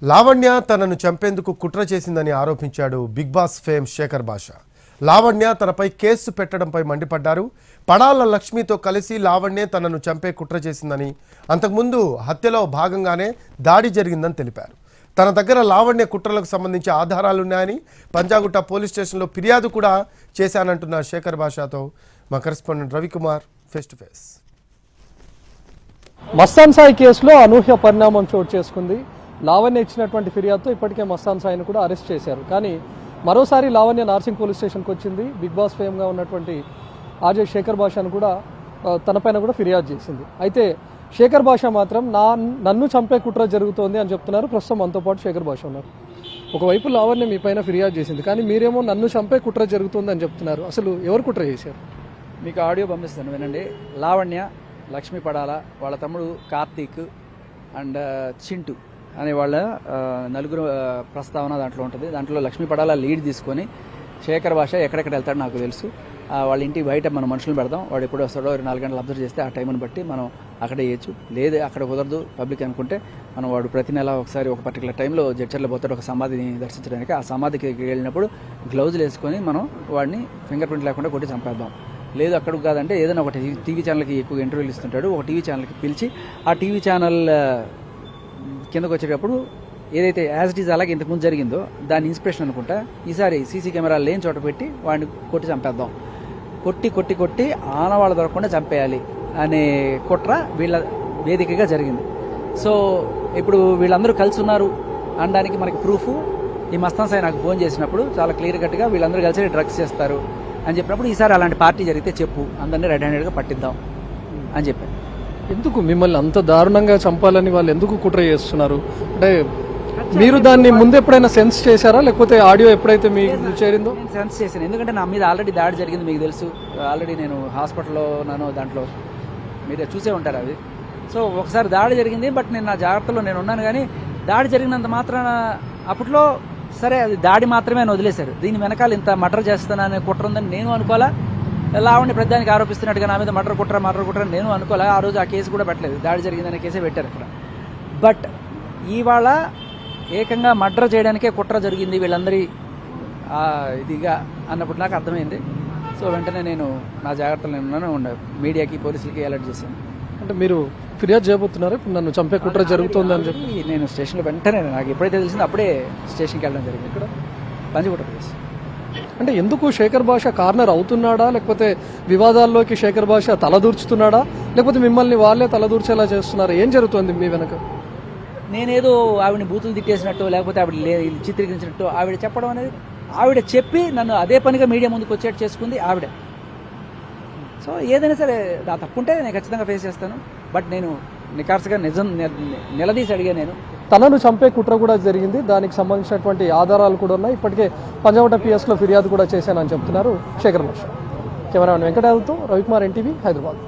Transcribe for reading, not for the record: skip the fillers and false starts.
లావణ్య తనను చంపేందుకు కుట్ర చేసిందని ఆరోపించాడు బిగ్ బాస్ ఫేమ్ శేఖర్ భాషా. లావణ్య తనపై కేసు పెట్టడంపై మండిపడ్డారు. పడాల లక్ష్మితో కలిసి లావణ్య తనను చంపే కుట్ర చేసిందని, అంతకుముందు హత్యలో భాగంగానే దాడి జరిగిందని తెలిపారు. తన దగ్గర లావణ్య కుట్రలకు సంబంధించి ఆధారాలున్నాయని, పంజాగుట్ట పోలీస్ స్టేషన్లో ఫిర్యాదు కూడా చేశానంటున్న శేఖర్ భాషాతో మా correspondent Ravikumar face to face. Mastan Sai కేసులో అనూహ్య పరిణామం చోటు చేసుకుంది. లావణ్య ఇచ్చినటువంటి ఫిర్యాదుతో ఇప్పటికే మస్తాన్ సాయిని కూడా అరెస్ట్ చేశారు. కానీ మరోసారి లావణ్య నార్సింగ్ పోలీస్ స్టేషన్కి వచ్చింది. బిగ్ బాస్ ఫేమ్గా ఉన్నటువంటి ఆర్జే శేఖర్ భాషను కూడా తనపైన కూడా ఫిర్యాదు చేసింది. అయితే శేఖర్ భాష మాత్రం నన్ను చంపే కుట్ర జరుగుతోంది అని చెప్తున్నారు. ప్రస్తుతం మనతో పాటు శేఖర్ భాష ఉన్నారు. ఒకవైపు లావణ్య మీ పైన ఫిర్యాదు చేసింది, కానీ మీరేమో నన్ను చంపే కుట్ర జరుగుతుంది అని చెప్తున్నారు. అసలు ఎవరు కుట్ర చేశారు? మీకు ఆడియో పంపిస్తాను వినండి. లావణ్య, లక్ష్మీ పడాల, వాళ్ళ తమ్ముడు కార్తీక్ అండ్ చింటూ అనే వాళ్ళ నలుగురు ప్రస్తావన దాంట్లో ఉంటుంది. దాంట్లో లక్ష్మీ పడాల లీడ్ తీసుకొని శేఖర్ భాష ఎక్కడెక్కడ వెళ్తాడో నాకు తెలుసు. వాళ్ళ ఇంటికి బయట మనం మనుషులను పెడదాం, వాడు ఎప్పుడు వస్తాడో 4 గంటలు అబ్జర్వ్ చేస్తే ఆ టైంని బట్టి మనం అక్కడే వేయచ్చు. లేదు అక్కడ కుదరదు పబ్లిక్ అనుకుంటే మనం వాడు ప్రతి నెల ఒకసారి ఒక పర్టికులర్ టైంలో జడ్చర్లో పోతాడు ఒక సమాధిని దర్శించడానికి. ఆ సమాధికి వెళ్ళినప్పుడు గ్లౌజులు వేసుకొని మనం వాడిని ఫింగర్ ప్రింట్ లేకుండా కొట్టి చంపేద్దాం. లేదు అక్కడికి కాదంటే ఏదైనా ఒక టీవీ ఛానల్కి ఎక్కువ ఇంటర్వ్యూలు ఇస్తుంటాడు, ఒక టీవీ ఛానల్కి పిలిచి ఆ టీవీ ఛానల్ కిందకు వచ్చేటప్పుడు ఏదైతే యాజ్ ఇట్ ఈజ్ అలాగే ఇంతకుముందు జరిగిందో దాని ఇన్స్పిరేషన్ అనుకుంటా ఈసారి సీసీ కెమెరాలు లేని చోట పెట్టి వాడిని కొట్టి చంపేద్దాం. కొట్టి కొట్టి కొట్టి ఆనవాళ్ళు దొరకకుండా చంపేయాలి అనే కుట్ర వీళ్ళ వేదికగా జరిగింది. సో ఇప్పుడు వీళ్ళందరూ కలిసి ఉన్నారు అనడానికి మనకి ప్రూఫ్ ఈ మస్తాన్ సాయి నాకు ఫోన్ చేసినప్పుడు చాలా క్లియర్ కట్గా వీళ్ళందరూ కలిసి డ్రగ్స్ చేస్తారు అని చెప్పినప్పుడు ఈసారి అలాంటి పార్టీ జరిగితే చెప్పు, అందరినీ రెడ్ హ్యాండెడ్గా పట్టిద్దాం అని చెప్పాను. ఎందుకు మిమ్మల్ని అంత దారుణంగా చంపాలని వాళ్ళు ఎందుకు కుట్ర చేస్తున్నారు? అంటే మీరు దాన్ని ముందు ఎప్పుడైనా సెన్స్ చేశారా, లేకపోతే ఆడియో ఎప్పుడైతే మీకు చేరిందో? నేను సెన్స్ చేశాను, ఎందుకంటే నా మీద ఆల్రెడీ దాడి జరిగింది మీకు తెలుసు. ఆల్రెడీ నేను హాస్పిటల్లో ఉన్నాను, దాంట్లో మీరు చూసే ఉంటారు అది. సో ఒకసారి దాడి జరిగింది, బట్ నేను నా జాగ్రత్తలో నేను ఉన్నాను. కానీ దాడి జరిగినంత మాత్రాన అప్పట్లో సరే అది దాడి మాత్రమే అని వదిలేశారు. దీని వెనకాల ఇంత మర్డర్ చేస్తాననే కుట్ర ఉందని నేను అనుకోవాలా. లావణ్య ప్రధానికి ఆరోపిస్తున్నట్టుగా నా మీద మర్డర్ కుట్ర నేను అనుకోలే. ఆ రోజు ఆ కేసు కూడా పెట్టలేదు, దాడి జరిగిందనే కేసే పెట్టారు అక్కడ. బట్ ఇవాళ ఏకంగా మర్డర్ చేయడానికే కుట్ర జరిగింది వీళ్ళందరి ఇదిగా అన్నప్పుడు నాకు అర్థమైంది. సో వెంటనే నేను నా జాగ్రత్తలు ఉన్నాను, మీడియాకి పోలీసులకి అలర్ట్ చేశాను. అంటే మీరు ఫిర్యాదు చేయబోతున్నారు ఇప్పుడు నన్ను చంపే కుట్ర జరుగుతుంది అని చెప్పి? నేను స్టేషన్లో వెంటనే నాకు ఎప్పుడైతే తెలిసిందో అప్పుడే స్టేషన్కి వెళ్ళడం జరిగింది. ఇక్కడ పంజగుట్ట ప్లేస్. అంటే ఎందుకు శేఖర్ భాష కార్నర్ అవుతున్నాడా, లేకపోతే వివాదాల్లోకి శేఖర్ భాష తలదూర్చుతున్నాడా, లేకపోతే మిమ్మల్ని వాళ్ళే తలదూర్చేలా చేస్తున్నారు? ఏం జరుగుతుంది మీ వెనక? నేనేదో ఆవిడని బూతులు తిట్టేసినట్టు, లేకపోతే ఆవిడ చిత్రీకరించినట్టు ఆవిడ చెప్పడం అనేది, ఆవిడ చెప్పి నన్ను అదే పనిగా మీడియా ముందుకు వచ్చేట్టు చేసుకుంది ఆవిడ. సో ఏదైనా సరే నా తప్పుంటే నేను ఖచ్చితంగా ఫేస్ చేస్తాను. బట్ నేను నికార్సుగా నిజం నిలదీసి అడిగా. నేను తనను చంపే కుట్ర కూడా జరిగింది, దానికి సంబంధించినటువంటి ఆధారాలు కూడా ఉన్నాయి. ఇప్పటికే పంజాగుట్ట పిఎస్లో ఫిర్యాదు కూడా చేశానని చెప్తున్నారు శేఖర్ భాష. కెమెరామెన్ వెంకటరావుతో రవికుమార్, ఎన్టీవీ, హైదరాబాద్.